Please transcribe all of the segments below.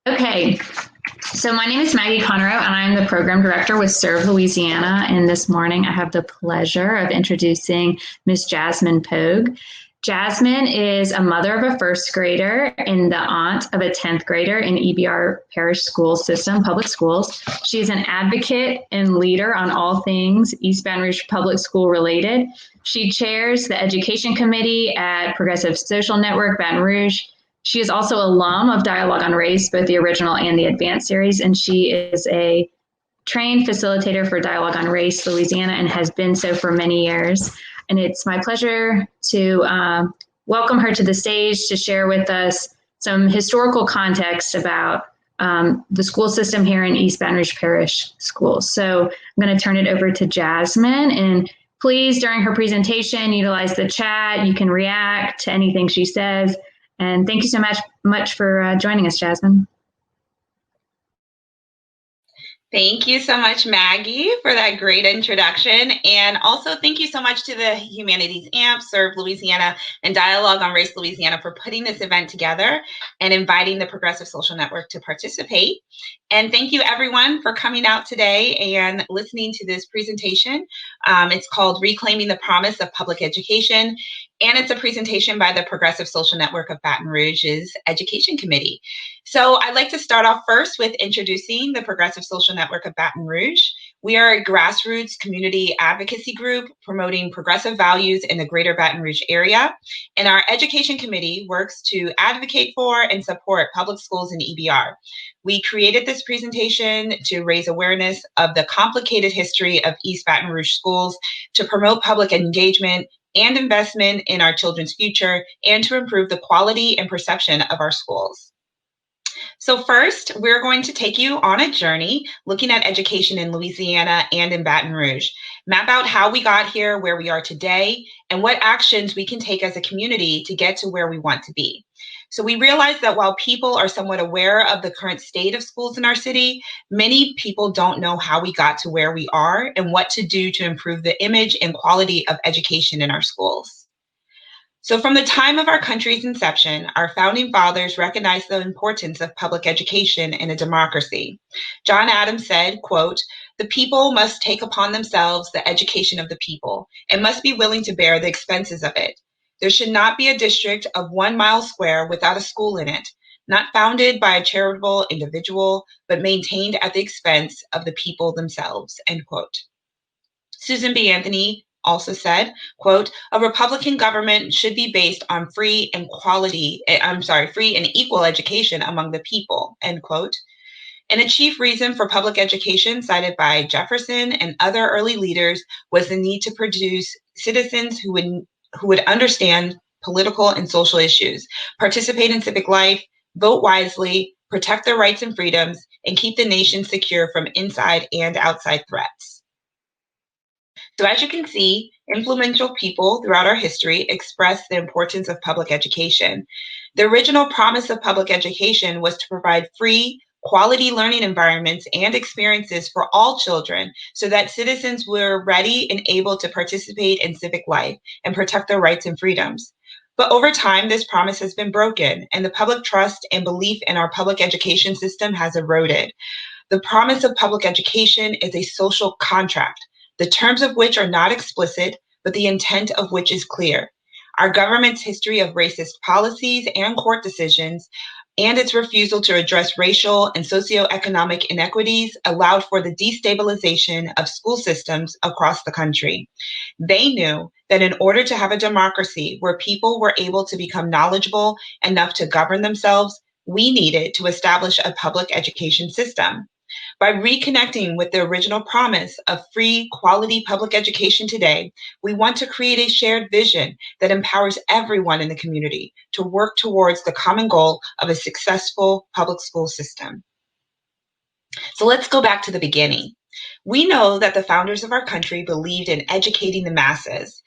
Okay, so my name is Maggie Conroe, and I'm the program director with Serve Louisiana. And this morning, I have the pleasure of introducing Miss Jasmine Pogue. Jasmine is a mother of a first grader and the aunt of a 10th grader in EBR Parish School System, public schools. She's an advocate and leader on all things East Baton Rouge public school related. She chairs the education committee at Progressive Social Network Baton Rouge. She is also alum of Dialogue on Race, both the original and the advanced series, and she is a trained facilitator for Dialogue on Race Louisiana and has been so for many years. And it's my pleasure to welcome her to the stage to share with us some historical context about the school system here in East Baton Rouge Parish Schools. So I'm going to turn it over to Jasmine, and please, during her presentation, utilize the chat. You can react to anything she says. And thank you so much for joining us, Jasmine. Thank you so much, Maggie, for that great introduction. And also thank you so much to the Humanities AMP, Serve Louisiana, and Dialogue on Race Louisiana for putting this event together and inviting the Progressive Social Network to participate. And thank you everyone for coming out today and listening to this presentation. It's called Reclaiming the Promise of Public Education. And it's a presentation by the Progressive Social Network of Baton Rouge's Education Committee. So I'd like to start off first with introducing the Progressive Social Network of Baton Rouge. We are a grassroots community advocacy group promoting progressive values in the greater Baton Rouge area. And our Education Committee works to advocate for and support public schools in EBR. We created this presentation to raise awareness of the complicated history of East Baton Rouge schools, to promote public engagement and investment in our children's future, and to improve the quality and perception of our schools. So first, we're going to take you on a journey looking at education in Louisiana and in Baton Rouge, map out how we got here, where we are today, and what actions we can take as a community to get to where we want to be. So we realize that while people are somewhat aware of the current state of schools in our city, many people don't know how we got to where we are and what to do to improve the image and quality of education in our schools. So from the time of our country's inception, our founding fathers recognized the importance of public education in a democracy. John Adams said, quote, "The people must take upon themselves the education of the people and must be willing to bear the expenses of it. There should not be a district of 1 mile square without a school in it, not founded by a charitable individual, but maintained at the expense of the people themselves," end quote. Susan B. Anthony also said, quote, "A Republican government should be based on free and equal education among the people," end quote. And a chief reason for public education cited by Jefferson and other early leaders was the need to produce citizens who would understand political and social issues, participate in civic life, vote wisely, protect their rights and freedoms, and keep the nation secure from inside and outside threats. So as you can see, influential people throughout our history expressed the importance of public education. The original promise of public education was to provide free, quality learning environments and experiences for all children so that citizens were ready and able to participate in civic life and protect their rights and freedoms. But over time, this promise has been broken, and the public trust and belief in our public education system has eroded. The promise of public education is a social contract, the terms of which are not explicit, but the intent of which is clear. Our government's history of racist policies and court decisions and its refusal to address racial and socioeconomic inequities allowed for the destabilization of school systems across the country. They knew that in order to have a democracy where people were able to become knowledgeable enough to govern themselves, we needed to establish a public education system. By reconnecting with the original promise of free, quality public education today, we want to create a shared vision that empowers everyone in the community to work towards the common goal of a successful public school system. So let's go back to the beginning. We know that the founders of our country believed in educating the masses.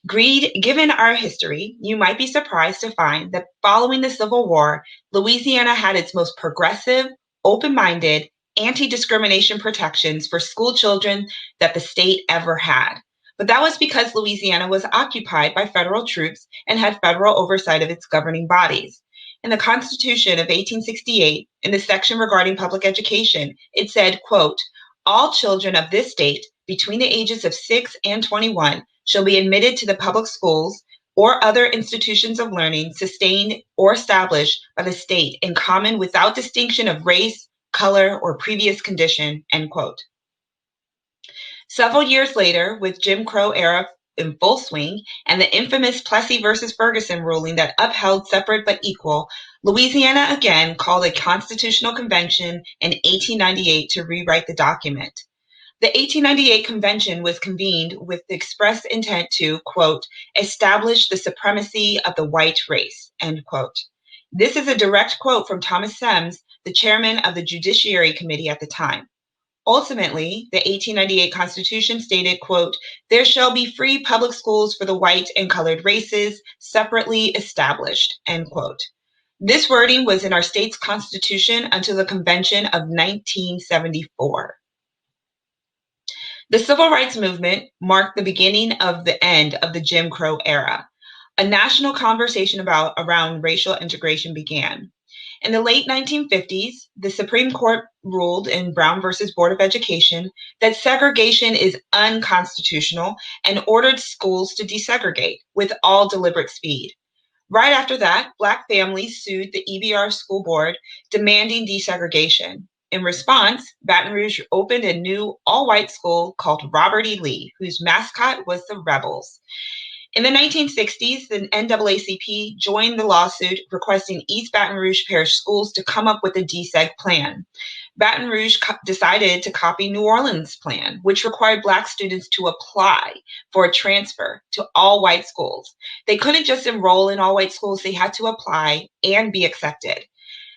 Given our history, you might be surprised to find that following the Civil War, Louisiana had its most progressive, open-minded, anti-discrimination protections for school children that the state ever had. But that was because Louisiana was occupied by federal troops and had federal oversight of its governing bodies. In the Constitution of 1868, in the section regarding public education, it said, quote, "All children of this state between the ages of 6 and 21 shall be admitted to the public schools or other institutions of learning sustained or established by the state in common without distinction of race, color, or previous condition," end quote. Several years later, with Jim Crow era in full swing and the infamous Plessy versus Ferguson ruling that upheld separate but equal, Louisiana again called a constitutional convention in 1898 to rewrite the document. The 1898 convention was convened with the express intent to, quote, "establish the supremacy of the white race," end quote. This is a direct quote from Thomas Semmes, the chairman of the Judiciary Committee at the time. Ultimately, the 1898 Constitution stated, quote, "There shall be free public schools for the white and colored races, separately established," end quote. This wording was in our state's constitution until the convention of 1974. The Civil Rights Movement marked the beginning of the end of the Jim Crow era. A national conversation around racial integration began. In the late 1950s, the Supreme Court ruled in Brown versus Board of Education that segregation is unconstitutional and ordered schools to desegregate with all deliberate speed. Right after that, Black families sued the EBR school board demanding desegregation. In response, Baton Rouge opened a new all-white school called Robert E. Lee, whose mascot was the Rebels. In the 1960s, the NAACP joined the lawsuit requesting East Baton Rouge Parish schools to come up with a deseg plan. Baton Rouge decided to copy New Orleans' plan, which required Black students to apply for a transfer to all-white schools. They couldn't just enroll in all-white schools, they had to apply and be accepted.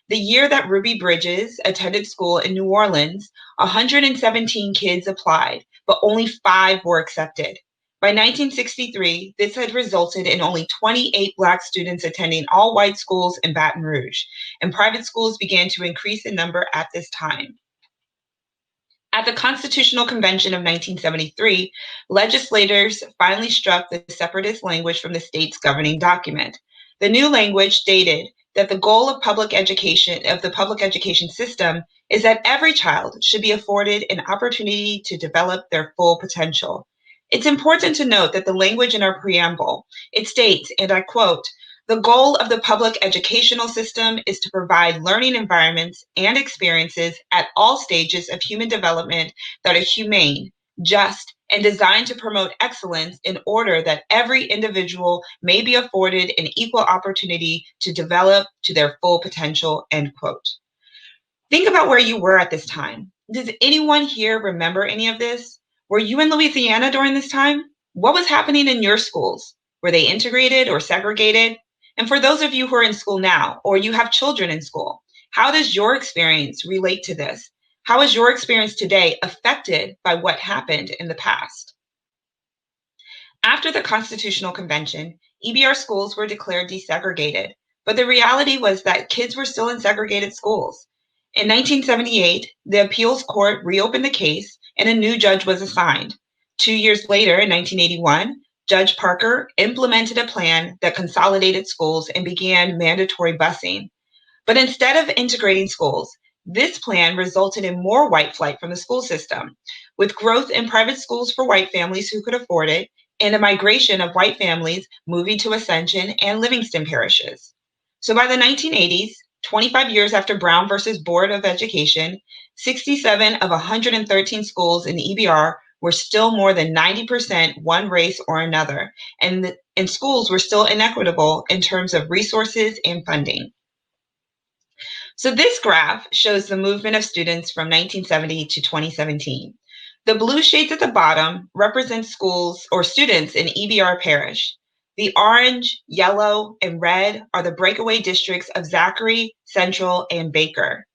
The year that Ruby Bridges attended school in New Orleans, 117 kids applied, but only 5 were accepted. By 1963, this had resulted in only 28 Black students attending all-white schools in Baton Rouge, and private schools began to increase in number at this time. At the Constitutional Convention of 1973, legislators finally struck the separatist language from the state's governing document. The new language stated that the goal of the public education system is that every child should be afforded an opportunity to develop their full potential. It's important to note that the language in our preamble, it states, and I quote, "The goal of the public educational system is to provide learning environments and experiences at all stages of human development that are humane, just, and designed to promote excellence in order that every individual may be afforded an equal opportunity to develop to their full potential," end quote. Think about where you were at this time. Does anyone here remember any of this? Were you in Louisiana during this time? What was happening in your schools? Were they integrated or segregated? And for those of you who are in school now, or you have children in school, how does your experience relate to this? How is your experience today affected by what happened in the past? After the Constitutional Convention, EBR schools were declared desegregated, but the reality was that kids were still in segregated schools. In 1978, the appeals court reopened the case and a new judge was assigned. 2 years later, in 1981, Judge Parker implemented a plan that consolidated schools and began mandatory busing. But instead of integrating schools, this plan resulted in more white flight from the school system, with growth in private schools for white families who could afford it, and a migration of white families moving to Ascension and Livingston parishes. So by the 1980s, 25 years after Brown versus Board of Education, 67 of 113 schools in EBR were still more than 90% one race or another, and schools were still inequitable in terms of resources and funding. So this graph shows the movement of students from 1970 to 2017. The blue shades at the bottom represent schools or students in EBR parish. The orange, yellow, and red are the breakaway districts of Zachary, Central, and Baker.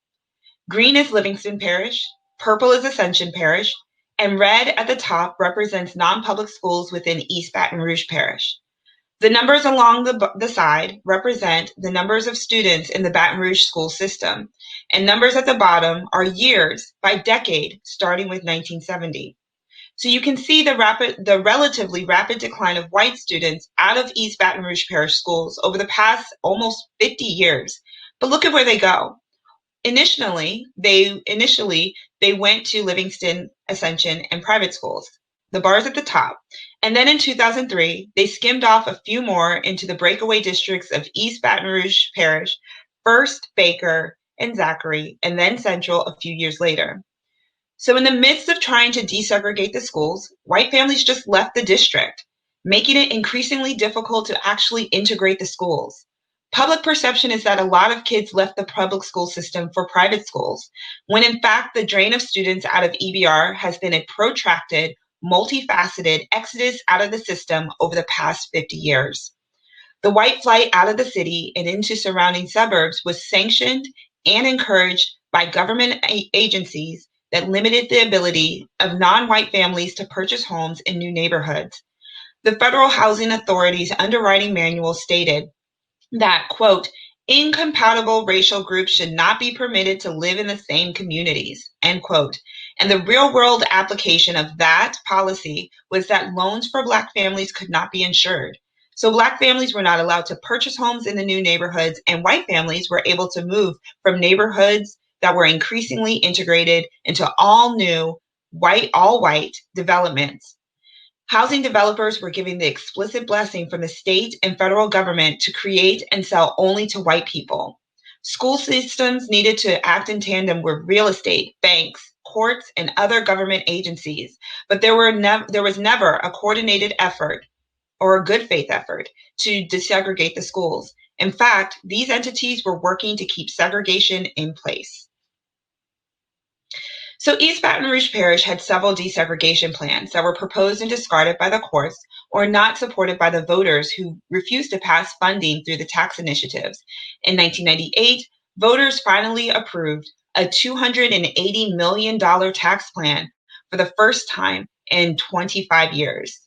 Green is Livingston Parish, purple is Ascension Parish, and red at the top represents non-public schools within East Baton Rouge Parish. The numbers along the side represent the numbers of students in the Baton Rouge school system, and numbers at the bottom are years by decade, starting with 1970. So you can see the relatively rapid decline of white students out of East Baton Rouge Parish schools over the past almost 50 years. But look at where they go. Initially, they went to Livingston, Ascension, and private schools. The bars at the top. And then in 2003, they skimmed off a few more into the breakaway districts of East Baton Rouge Parish, first Baker and Zachary, and then Central a few years later. So in the midst of trying to desegregate the schools, white families just left the district, making it increasingly difficult to actually integrate the schools. Public perception is that a lot of kids left the public school system for private schools, when in fact the drain of students out of EBR has been a protracted, multifaceted exodus out of the system over the past 50 years. The white flight out of the city and into surrounding suburbs was sanctioned and encouraged by government agencies that limited the ability of non-white families to purchase homes in new neighborhoods. The Federal Housing Authority's underwriting manual stated that, quote, incompatible racial groups should not be permitted to live in the same communities, end quote. And the real world application of that policy was that loans for Black families could not be insured. So Black families were not allowed to purchase homes in the new neighborhoods, and white families were able to move from neighborhoods that were increasingly integrated into all new, all white developments. Housing developers were given the explicit blessing from the state and federal government to create and sell only to white people. School systems needed to act in tandem with real estate, banks, courts, and other government agencies, but there was never a coordinated effort or a good faith effort to desegregate the schools. In fact, these entities were working to keep segregation in place. So East Baton Rouge Parish had several desegregation plans that were proposed and discarded by the courts or not supported by the voters who refused to pass funding through the tax initiatives. In 1998, voters finally approved a $280 million tax plan for the first time in 25 years.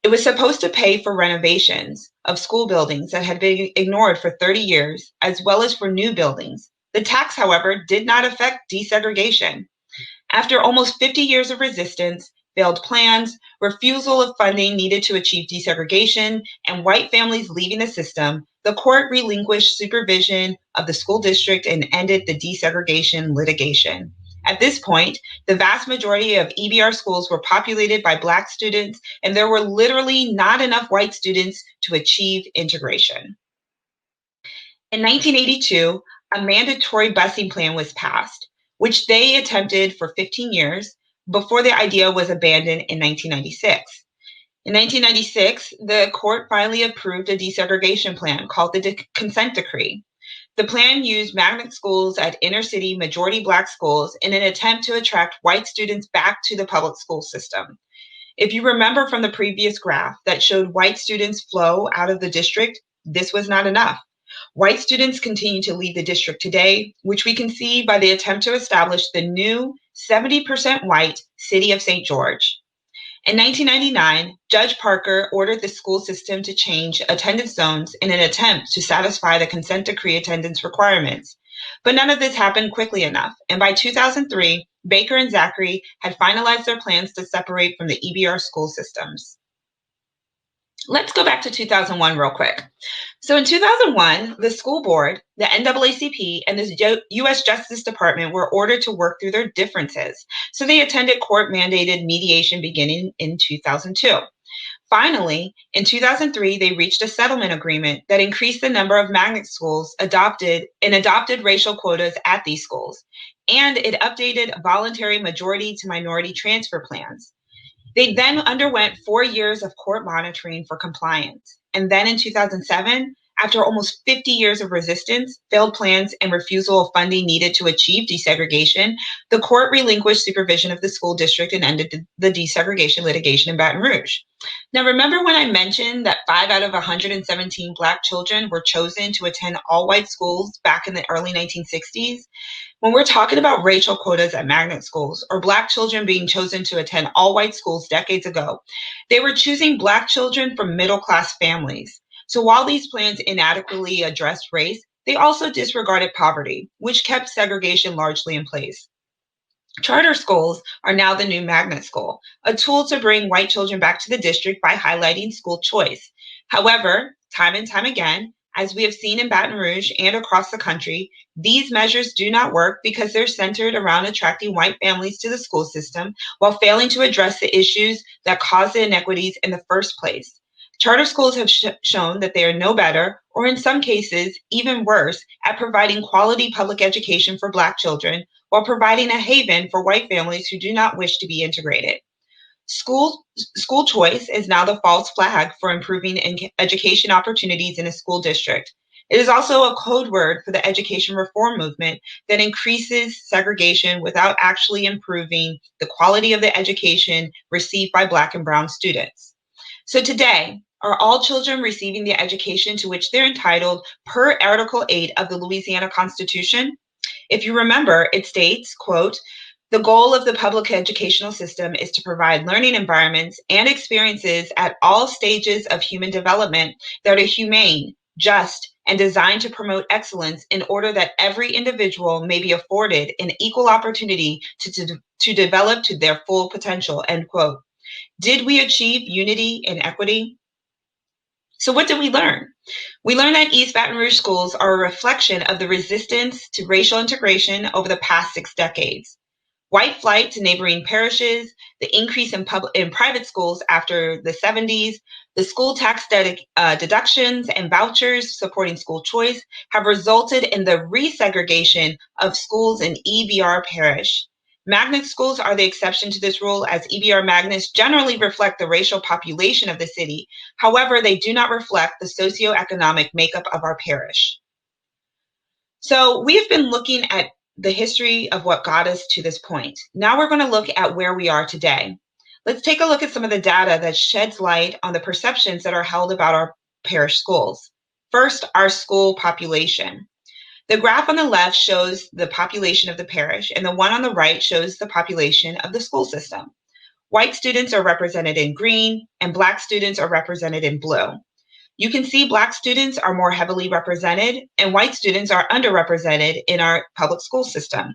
It was supposed to pay for renovations of school buildings that had been ignored for 30 years, as well as for new buildings. The tax, however, did not affect desegregation. After almost 50 years of resistance, failed plans, refusal of funding needed to achieve desegregation, and white families leaving the system, the court relinquished supervision of the school district and ended the desegregation litigation. At this point, the vast majority of EBR schools were populated by Black students, and there were literally not enough white students to achieve integration. In 1982, a mandatory busing plan was passed, which they attempted for 15 years before the idea was abandoned in 1996. In 1996, the court finally approved a desegregation plan called the Consent Decree. The plan used magnet schools at inner city majority Black schools in an attempt to attract white students back to the public school system. If you remember from the previous graph that showed white students flow out of the district, this was not enough. White students continue to leave the district today, which we can see by the attempt to establish the new 70% white city of St. George. In 1999, Judge Parker ordered the school system to change attendance zones in an attempt to satisfy the consent decree attendance requirements. But none of this happened quickly enough, and by 2003, Baker and Zachary had finalized their plans to separate from the EBR school systems. Let's go back to 2001 real quick. So in 2001, the school board, the NAACP, and the U.S. Justice Department were ordered to work through their differences. So they attended court-mandated mediation beginning in 2002. Finally, in 2003, they reached a settlement agreement that increased the number of magnet schools adopted racial quotas at these schools, and it updated voluntary majority to minority transfer plans. They then underwent 4 years of court monitoring for compliance. And then in 2007, after almost 50 years of resistance, failed plans, and refusal of funding needed to achieve desegregation, the court relinquished supervision of the school district and ended the desegregation litigation in Baton Rouge. Now, remember when I mentioned that 5 out of 117 Black children were chosen to attend all-white schools back in the early 1960s? When we're talking about racial quotas at magnet schools or Black children being chosen to attend all-white schools decades ago, they were choosing Black children from middle-class families. So while these plans inadequately addressed race, they also disregarded poverty, which kept segregation largely in place. Charter schools are now the new magnet school, a tool to bring white children back to the district by highlighting school choice. However, time and time again, as we have seen in Baton Rouge and across the country, these measures do not work because they're centered around attracting white families to the school system while failing to address the issues that cause the inequities in the first place. Charter schools have shown that they are no better, or in some cases, even worse, at providing quality public education for Black children while providing a haven for white families who do not wish to be integrated. School choice is now the false flag for improving education opportunities in a school district. It is also a code word for the education reform movement that increases segregation without actually improving the quality of the education received by Black and Brown students. So today, are all children receiving the education to which they're entitled per Article 8 of the Louisiana Constitution? If you remember, it states, quote, "The goal of the public educational system is to provide learning environments and experiences at all stages of human development that are humane, just, and designed to promote excellence in order that every individual may be afforded an equal opportunity to develop to their full potential," end quote. Did we achieve unity and equity? So what did we learn? We learned that East Baton Rouge schools are a reflection of the resistance to racial integration over the past 6 decades. White flight to neighboring parishes, the increase in private schools after the 70s, the school tax deductions and vouchers supporting school choice have resulted in the resegregation of schools in EBR parish. Magnet schools are the exception to this rule, as EBR magnets generally reflect the racial population of the city. However, they do not reflect the socioeconomic makeup of our parish. So we have been looking at the history of what got us to this point. Now we're going to look at where we are today. Let's take a look at some of the data that sheds light on the perceptions that are held about our parish schools. First, our school population. The graph on the left shows the population of the parish, and the one on the right shows the population of the school system. White students are represented in green, and Black students are represented in blue. You can see Black students are more heavily represented, and white students are underrepresented in our public school system.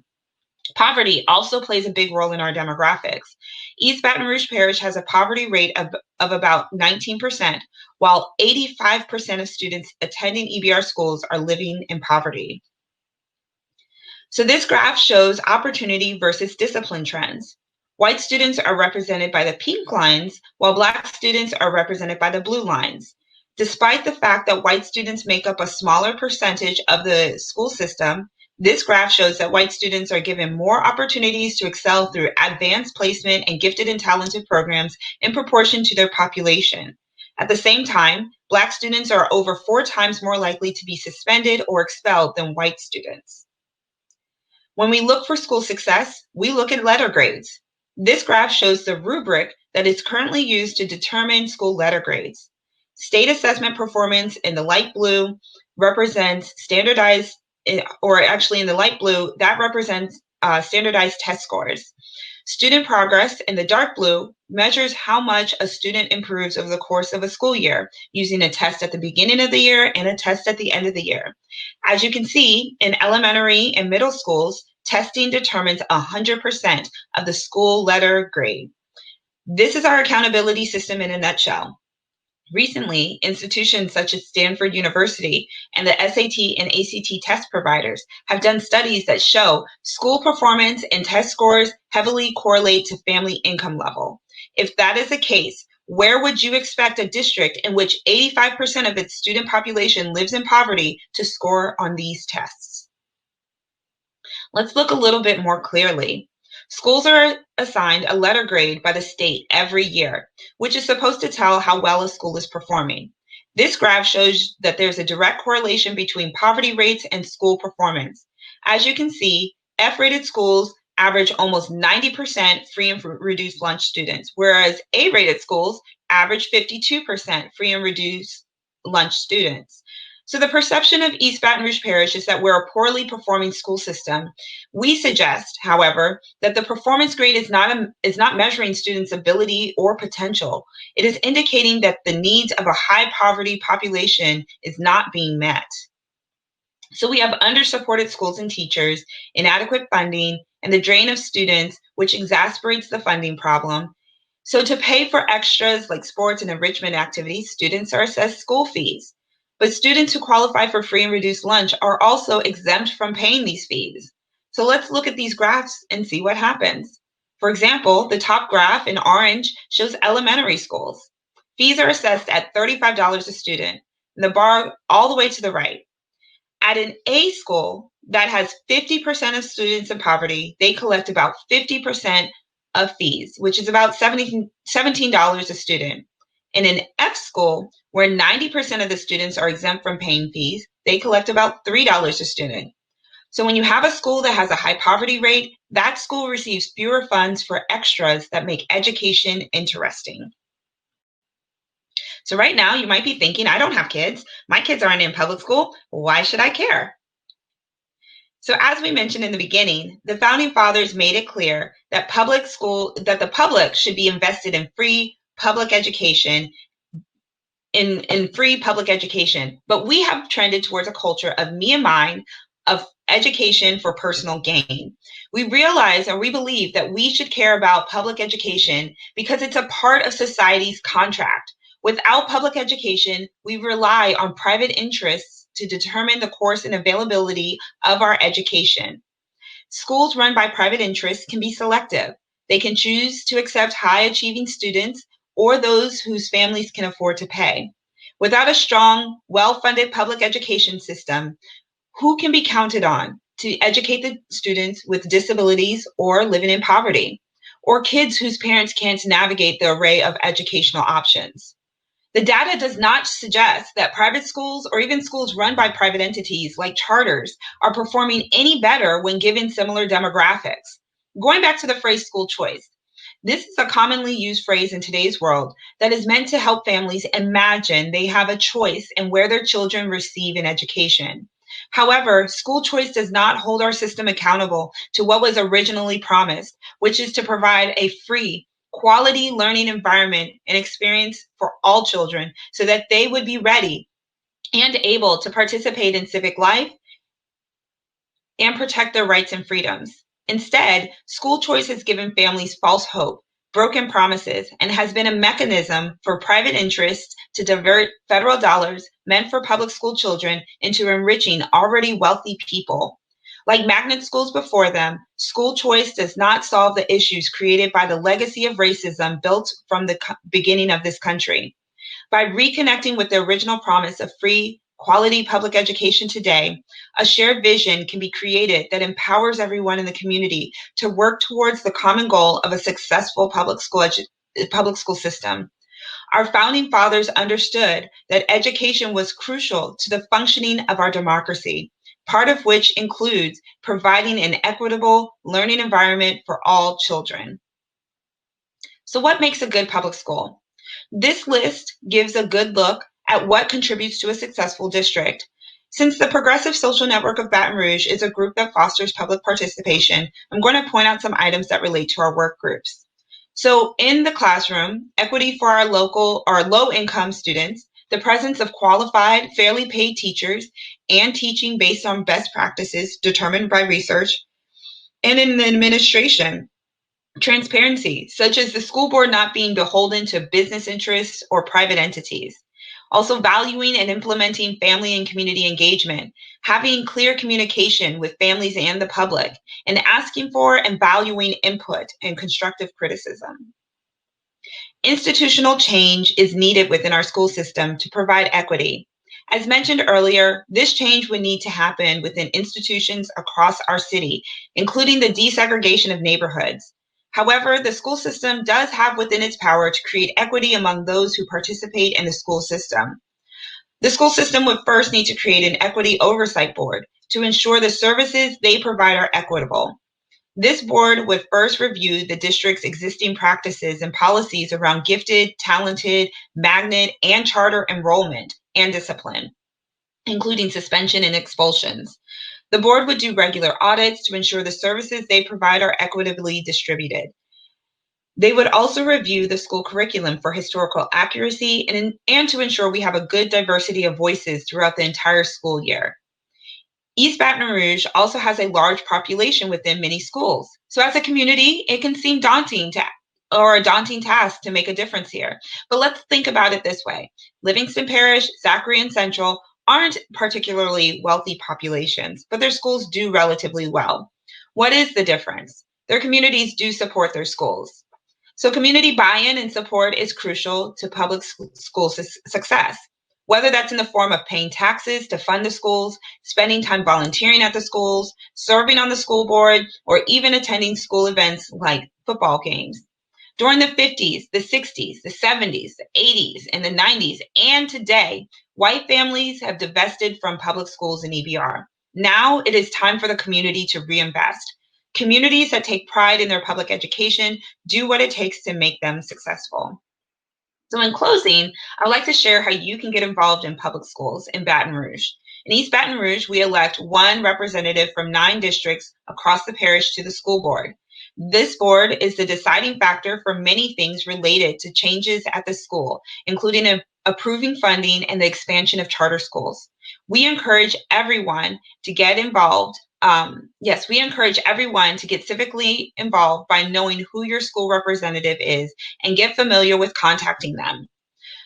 Poverty also plays a big role in our demographics. East Baton Rouge Parish has a poverty rate of about 19%, while 85% of students attending EBR schools are living in poverty. So this graph shows opportunity versus discipline trends. White students are represented by the pink lines, while Black students are represented by the blue lines. Despite the fact that white students make up a smaller percentage of the school system, this graph shows that white students are given more opportunities to excel through advanced placement and gifted and talented programs in proportion to their population. At the same time, Black students are over 4 times more likely to be suspended or expelled than white students. When we look for school success, we look at letter grades. This graph shows the rubric that is currently used to determine school letter grades. State assessment performance in the light blue represents standardized, or actually in the light blue, that represents standardized test scores. Student progress in the dark blue measures how much a student improves over the course of a school year, using a test at the beginning of the year and a test at the end of the year. As you can see, in elementary and middle schools, testing determines 100% of the school letter grade. This is our accountability system in a nutshell. Recently, institutions such as Stanford University and the SAT and ACT test providers have done studies that show school performance and test scores heavily correlate to family income level. If that is the case, where would you expect a district in which 85% of its student population lives in poverty to score on these tests? Let's look a little bit more clearly. Schools are assigned a letter grade by the state every year, which is supposed to tell how well a school is performing. This graph shows that there's a direct correlation between poverty rates and school performance. As you can see, F-rated schools average almost 90% free and reduced lunch students, whereas A-rated schools average 52% free and reduced lunch students. So the perception of East Baton Rouge Parish is that we're a poorly performing school system. We suggest, however, that the performance grade is not measuring students' ability or potential. It is indicating that the needs of a high poverty population is not being met. So we have under-supported schools and teachers, inadequate funding, and the drain of students, which exacerbates the funding problem. So to pay for extras like sports and enrichment activities, students are assessed school fees. But students who qualify for free and reduced lunch are also exempt from paying these fees. So let's look at these graphs and see what happens. For example, the top graph in orange shows elementary schools. Fees are assessed at $35 a student, and the bar all the way to the right. At an A school that has 50% of students in poverty, they collect about 50% of fees, which is about $17 a student. In an F school, where 90% of the students are exempt from paying fees, they collect about $3 a student. So when you have a school that has a high poverty rate, that school receives fewer funds for extras that make education interesting. So right now you might be thinking, I don't have kids. My kids aren't in public school. Why should I care? So as we mentioned in the beginning, the founding fathers made it clear that the public should be invested in free public education, in free public education. But we have trended towards a culture of me and mine, of education for personal gain. We realize and we believe that we should care about public education because it's a part of society's contract. Without public education, we rely on private interests to determine the course and availability of our education. Schools run by private interests can be selective. They can choose to accept high achieving students or those whose families can afford to pay. Without a strong, well-funded public education system, who can be counted on to educate the students with disabilities or living in poverty, or kids whose parents can't navigate the array of educational options? The data does not suggest that private schools or even schools run by private entities like charters are performing any better when given similar demographics. Going back to the phrase school choice, this is a commonly used phrase in today's world that is meant to help families imagine they have a choice in where their children receive an education. However, school choice does not hold our system accountable to what was originally promised, which is to provide a free, quality learning environment and experience for all children so that they would be ready and able to participate in civic life and protect their rights and freedoms. Instead, school choice has given families false hope, broken promises, and has been a mechanism for private interests to divert federal dollars meant for public school children into enriching already wealthy people. Like magnet schools before them, school choice does not solve the issues created by the legacy of racism built from the beginning of this country. By reconnecting with the original promise of free, quality public education today, a shared vision can be created that empowers everyone in the community to work towards the common goal of a successful public school system. Our founding fathers understood that education was crucial to the functioning of our democracy, part of which includes providing an equitable learning environment for all children. So what makes a good public school? This list gives a good look at what contributes to a successful district. Since the Progressive Social Network of Baton Rouge is a group that fosters public participation, I'm going to point out some items that relate to our work groups. So in the classroom, equity for our low-income students, the presence of qualified, fairly paid teachers, and teaching based on best practices determined by research, and in the administration, transparency, such as the school board not being beholden to business interests or private entities. Also valuing and implementing family and community engagement, having clear communication with families and the public, and asking for and valuing input and constructive criticism. Institutional change is needed within our school system to provide equity. As mentioned earlier, this change would need to happen within institutions across our city, including the desegregation of neighborhoods. However, the school system does have within its power to create equity among those who participate in the school system. The school system would first need to create an equity oversight board to ensure the services they provide are equitable. This board would first review the district's existing practices and policies around gifted, talented, magnet, and charter enrollment and discipline, including suspension and expulsions. The board would do regular audits to ensure the services they provide are equitably distributed. They would also review the school curriculum for historical accuracy and to ensure we have a good diversity of voices throughout the entire school year. East Baton Rouge also has a large population within many schools. So as a community, it can seem daunting or a daunting task to make a difference here. But let's think about it this way. Livingston Parish, Zachary, and Central aren't particularly wealthy populations, but their schools do relatively well. What is the difference? Their communities do support their schools. So community buy-in and support is crucial to public school success, whether that's in the form of paying taxes to fund the schools, spending time volunteering at the schools, serving on the school board, or even attending school events like football games. During the 50s, the 60s, the 70s, the 80s, and the 90s, and today, white families have divested from public schools in EBR. Now it is time for the community to reinvest. Communities that take pride in their public education do what it takes to make them successful. So in closing, I would like to share how you can get involved in public schools in Baton Rouge. In East Baton Rouge, we elect one representative from 9 districts across the parish to the school board. This board is the deciding factor for many things related to changes at the school, including approving funding and the expansion of charter schools. We encourage everyone to get involved. We encourage everyone to get civically involved by knowing who your school representative is and get familiar with contacting them.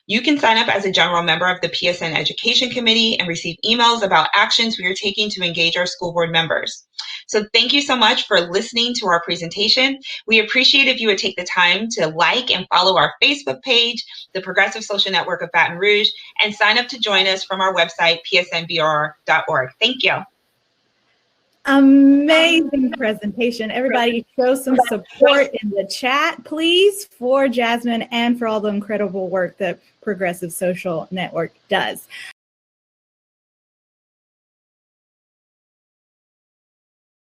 You can sign up as a general member of the PSN Education Committee and receive emails about actions we are taking to engage our school board members. So thank you so much for listening to our presentation. We appreciate if you would take the time to like and follow our Facebook page, the Progressive Social Network of Baton Rouge, and sign up to join us from our website, psnbr.org. Thank you. Amazing presentation. Everybody show some support in the chat, please, for Jasmine and for all the incredible work that Progressive Social Network does.